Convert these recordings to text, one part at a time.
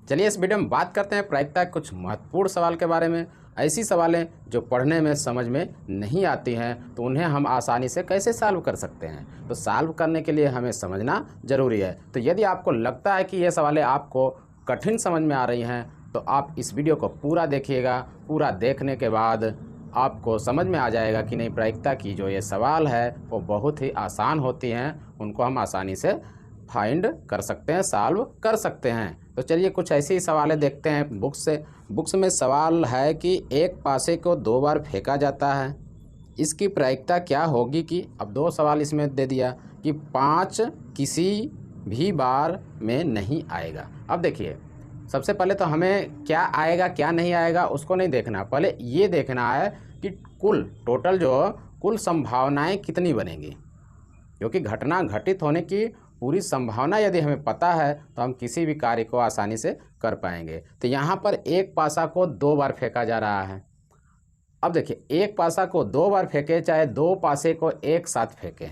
चलिए इस वीडियो में बात करते हैं प्रायिकता के कुछ महत्वपूर्ण सवाल के बारे में। ऐसी सवालें जो पढ़ने में समझ में नहीं आती हैं तो उन्हें हम आसानी से कैसे सॉल्व कर सकते हैं। तो सॉल्व करने के लिए हमें समझना ज़रूरी है। तो यदि आपको लगता है कि ये सवालें आपको कठिन समझ में आ रही हैं तो आप इस वीडियो को पूरा देखिएगा। पूरा देखने के बाद आपको समझ में आ जाएगा कि नहीं, प्रायिकता की जो ये सवाल है वो बहुत ही आसान होती हैं, उनको हम आसानी से फाइंड कर सकते हैं, सॉल्व कर सकते हैं। तो चलिए कुछ ऐसे ही सवालें देखते हैं बुक्स से। बुक्स में सवाल है कि एक पासे को 2 बार फेंका जाता है, इसकी प्रायिकता क्या होगी। कि अब 2 सवाल इसमें दे दिया कि 5 किसी भी बार में नहीं आएगा। अब देखिए सबसे पहले तो हमें क्या आएगा क्या नहीं आएगा उसको नहीं देखना, पहले ये देखना है कि टोटल जो कुल संभावनाएं कितनी बनेंगी। क्योंकि घटना घटित होने की पूरी संभावना यदि हमें पता है तो हम किसी भी कार्य को आसानी से कर पाएंगे। तो यहाँ पर एक पासा को 2 बार फेंका जा रहा है। अब देखिए एक पासा को 2 बार फेंके चाहे 2 पासे को एक साथ फेंके,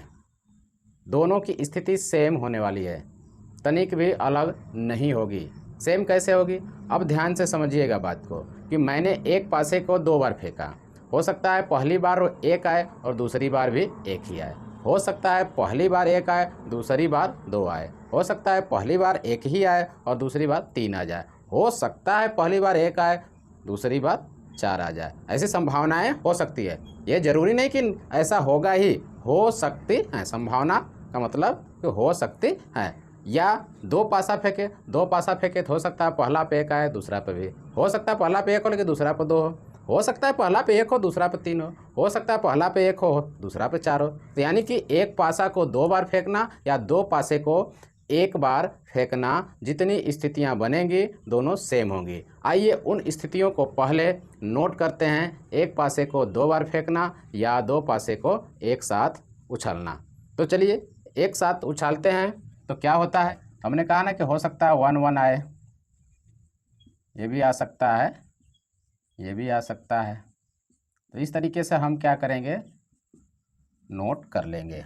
दोनों की स्थिति सेम होने वाली है, तनिक भी अलग नहीं होगी। सेम कैसे होगी, अब ध्यान से समझिएगा बात को कि मैंने एक पासे को 2 बार फेंका। हो सकता है पहली बार वो 1 आए और दूसरी बार भी 1 ही आए। हो सकता है पहली बार 1 आए दूसरी बार 2 आए। हो सकता है पहली बार 1 ही आए और दूसरी बार 3 आ जाए। हो सकता है पहली बार 1 आए दूसरी बार 4 आ जाए। ऐसी संभावनाएं हो सकती है। ये ज़रूरी नहीं कि ऐसा होगा ही, हो सकती है। संभावना का मतलब कि हो सकती है। या 2 पासा फेंके, 2 पासा फेंके तो हो सकता है पहला पे 1 आए दूसरा पे भी, हो सकता है पहला पे 1 हो लेकिन दूसरा पे 2 हो सकता है पहला पे 1 हो दूसरा पे 3 हो सकता है पहला पे 1 हो दूसरा पे 4 हो। तो यानी कि एक पासा को 2 बार फेंकना या 2 पासे को 1 बार फेंकना, जितनी स्थितियां बनेंगी दोनों सेम होंगी। आइए उन स्थितियों को पहले नोट करते हैं। एक पासे को 2 बार फेंकना या 2 पासे को एक साथ उछलना। तो चलिए एक साथ उछालते हैं तो क्या होता है। हमने कहा ना कि हो सकता है 1 1 आए, ये भी आ सकता है, ये भी आ सकता है। तो इस तरीके से हम क्या करेंगे, नोट कर लेंगे।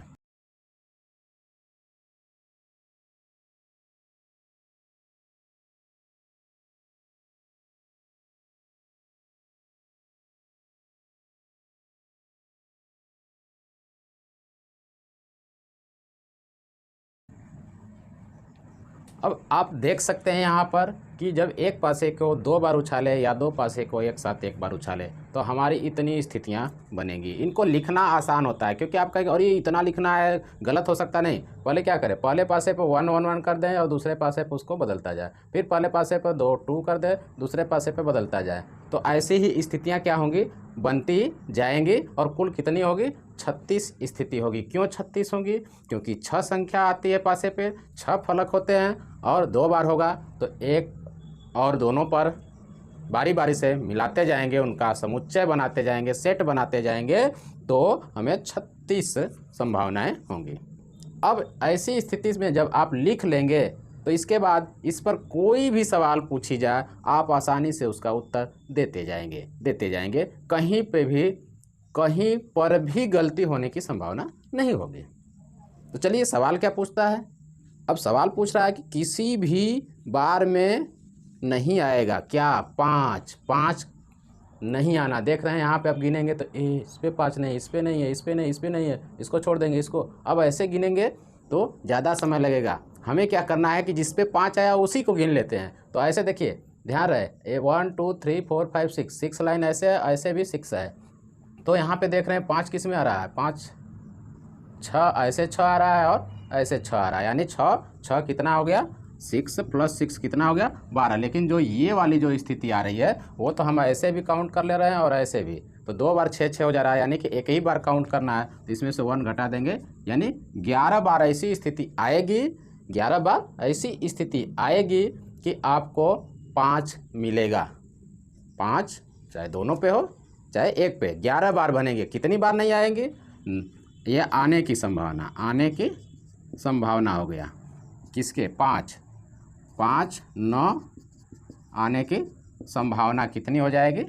अब आप देख सकते हैं यहाँ पर कि जब एक पासे को 2 बार उछाले या 2 पासे को एक साथ 1 बार उछाले तो हमारी इतनी स्थितियाँ बनेंगी। इनको लिखना आसान होता है क्योंकि आप कहेंगे और ये इतना लिखना है, गलत हो सकता। नहीं, पहले क्या करें, पहले पासे पर 1 1 1 कर दें और दूसरे पासे पर उसको बदलता जाए, फिर पहले पासे पर 2 2 कर दें, दूसरे पासे पर बदलता जाए। तो ऐसी ही स्थितियाँ क्या होंगी, बनती जाएंगी और कुल कितनी होगी, 36 स्थिति होगी। क्यों 36 होंगी, क्योंकि 6 संख्या आती है पासे पे, 6 फलक होते हैं और 2 बार होगा तो एक और दोनों पर बारी बारी से मिलाते जाएंगे, उनका समुच्चय बनाते जाएंगे, सेट बनाते जाएंगे तो हमें 36 संभावनाएं होंगी। अब ऐसी स्थिति में जब आप लिख लेंगे तो इसके बाद इस पर कोई भी सवाल पूछी जाए आप आसानी से उसका उत्तर देते जाएंगे। कहीं पर भी गलती होने की संभावना नहीं होगी। तो चलिए सवाल क्या पूछता है। अब सवाल पूछ रहा है कि किसी भी बार में नहीं आएगा क्या, 5 नहीं आना। देख रहे हैं यहाँ पे आप गिनेंगे तो इस पे 5 नहीं, इस पे नहीं है, इस पे नहीं, इस पे नहीं है, इसको छोड़ देंगे, इसको। अब ऐसे गिनेंगे तो ज़्यादा समय लगेगा। हमें क्या करना है कि जिस पे 5 आया उसी को गिन लेते हैं। तो ऐसे देखिए, ध्यान रहे, 1 2 3 4 5 6 लाइन ऐसे है, ऐसे भी 6 है। तो यहाँ पे देख रहे हैं 5 किस में आ रहा है, 5 6 ऐसे 6 आ रहा है और ऐसे 6 आ रहा है, यानी 6 कितना हो गया, 6 + 6 कितना हो गया, 12। लेकिन जो ये वाली जो स्थिति आ रही है वो तो हम ऐसे भी काउंट कर ले रहे हैं और ऐसे भी, तो 2 बार 6 6 हो जा रहा है, यानी कि एक ही बार काउंट करना है। तो इसमें से 1 घटा देंगे, यानी 11 बार ऐसी स्थिति आएगी, 11 बार ऐसी स्थिति आएगी कि आपको 5 मिलेगा। 5 चाहे दोनों पे हो चाहे एक पे, 11 बार बनेंगे। कितनी बार नहीं आएंगी, ये आने की संभावना हो गया किसके, 5 9 आने की संभावना कितनी हो जाएगी,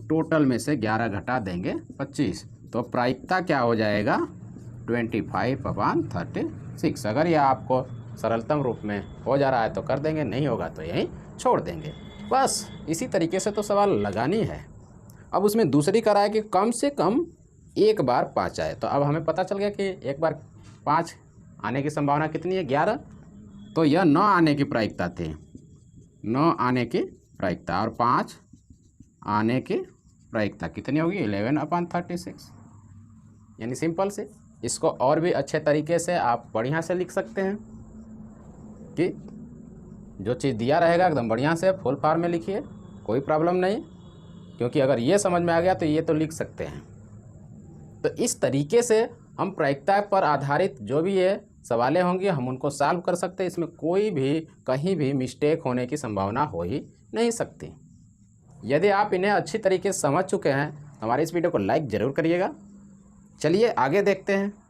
टोटल में से 11 घटा देंगे 25। तो प्रायिकता क्या हो जाएगा, 25/36। अगर यह आपको सरलतम रूप में हो जा रहा है तो कर देंगे, नहीं होगा तो यहीं छोड़ देंगे। बस इसी तरीके से तो सवाल लगानी है। अब उसमें दूसरी करा है कि कम से कम एक बार 5 आए, तो अब हमें पता चल गया कि एक बार 5 आने की संभावना कितनी है, 11। तो यह 9 आने की प्रायिकता थी, 9 आने की प्रायिकता, और 5 आने की प्रायिकता कितनी होगी, 11/36। यानी सिंपल से इसको और भी अच्छे तरीके से आप बढ़िया से लिख सकते हैं कि जो चीज़ दिया रहेगा एकदम बढ़िया से फुल फॉर्म में लिखिए, कोई प्रॉब्लम नहीं, क्योंकि अगर ये समझ में आ गया तो ये तो लिख सकते हैं। तो इस तरीके से हम प्रायिकता पर आधारित जो भी ये सवालें होंगी हम उनको सॉल्व कर सकते हैं। इसमें कोई भी कहीं भी मिस्टेक होने की संभावना हो ही नहीं सकती। यदि आप इन्हें अच्छी तरीके से समझ चुके हैं तो हमारे इस वीडियो को लाइक ज़रूर करिएगा। चलिए आगे देखते हैं।